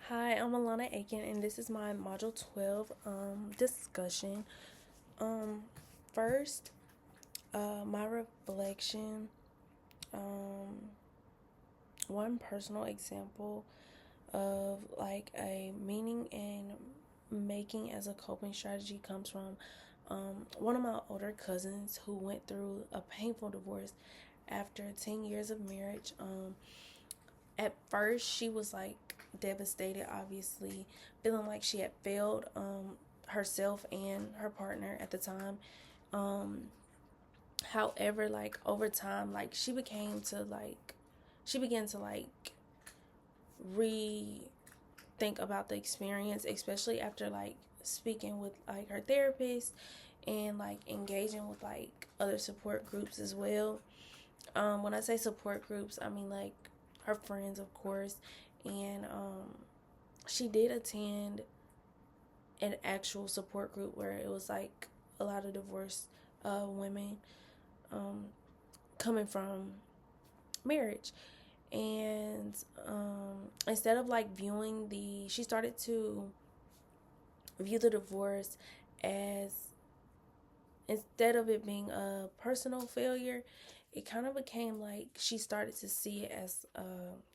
Hi, I'm Alana Aiken, and this is my Module 12 discussion. Um, First, my reflection. Um, One personal example of like a meaning and making as a coping strategy comes from one of my older cousins who went through a painful divorce after 10 years of marriage. At first, she was like devastated, obviously, feeling like she had failed herself and her partner at the time. Um, However, like over time, like she began to like rethink about the experience, especially after like speaking with like her therapist and like engaging with like other support groups as well. When I say support groups, I mean like her friends, of course, and she did attend an actual support group where it was like a lot of divorced women um, coming from marriage. And instead of like she started to view the divorce as, instead of it being a personal failure, it kind of became like she started to see it as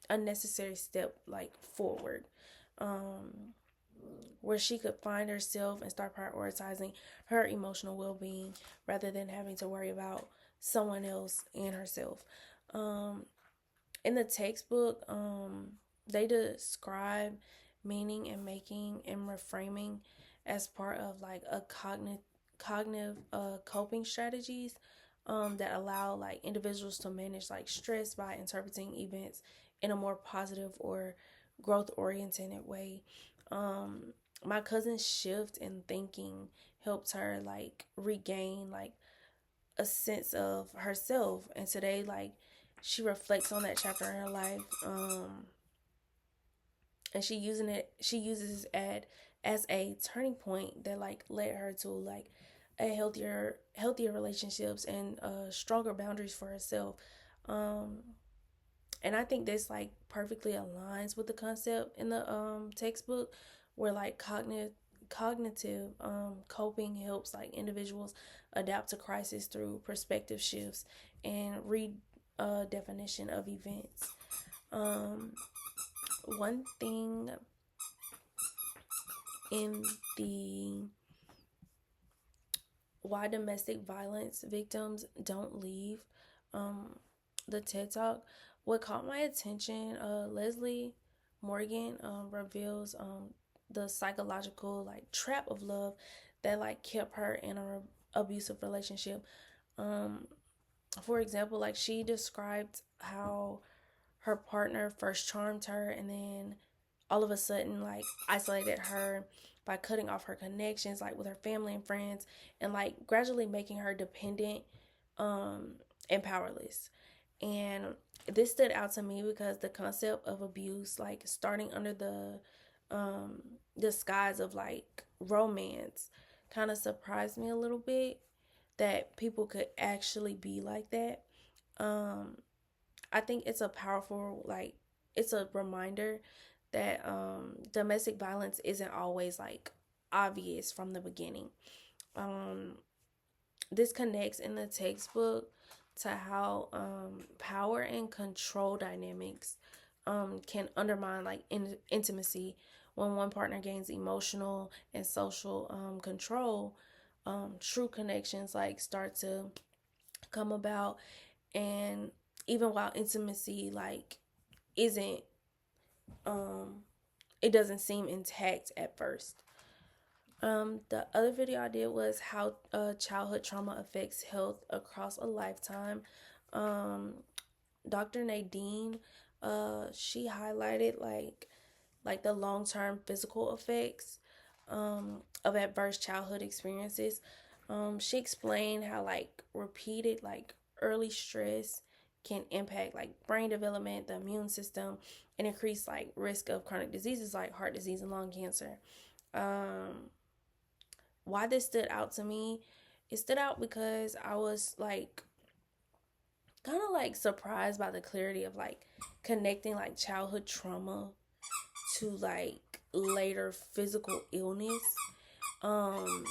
a necessary step like forward, um, where she could find herself and start prioritizing her emotional well-being rather than having to worry about someone else and herself. um, in the textbook, they describe meaning and making and reframing as part of like a cognitive coping strategies that allow like individuals to manage like stress by interpreting events in a more positive or growth oriented way. Um, my cousin's shift in thinking helped her like regain like a sense of herself, and today like she reflects on that chapter in her life, and she uses it as a turning point that like led her to like a healthier relationships and stronger boundaries for herself. um and I think this like perfectly aligns with the concept in the textbook, where like cognitive coping helps like individuals adapt to crisis through perspective shifts and redefinition of events. Um, One thing in the why domestic violence victims don't leave, um, the TED Talk, what caught my attention, Leslie Morgan reveals the psychological like trap of love that like kept her in a abusive relationship. Um, for example, like she described how her partner first charmed her and then all of a sudden like isolated her by cutting off her connections like with her family and friends, and like gradually making her dependent um and powerless. And this stood out to me because the concept of abuse like starting under the disguise of like romance kind of surprised me a little bit, that people could actually be like that. um I think it's a powerful like it's a reminder that domestic violence isn't always like obvious from the beginning. Um this connects in the textbook to how power and control dynamics can undermine like intimacy. When one partner gains emotional and social control, true connections like start to come about. And even while intimacy like isn't um it doesn't seem intact at first. The other video I did was how childhood trauma affects health across a lifetime. um Dr. Nadine, she highlighted like the long-term physical effects of adverse childhood experiences. She explained how like repeated like early stress can impact like brain development, the immune system, and increase like risk of chronic diseases like heart disease and lung cancer. Um, why this stood out to me, it stood out because I was like kind of like surprised by the clarity of like connecting like childhood trauma to like later physical illness. Um,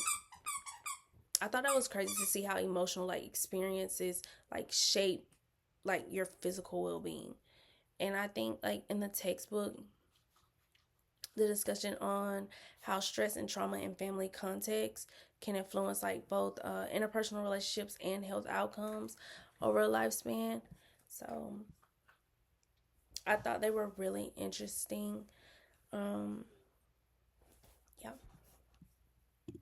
I thought that was crazy to see how emotional like experiences like shape like your physical well being. And I think like in the textbook, the discussion on how stress and trauma in family context can influence like both interpersonal relationships and health outcomes over a lifespan. So I thought they were really interesting.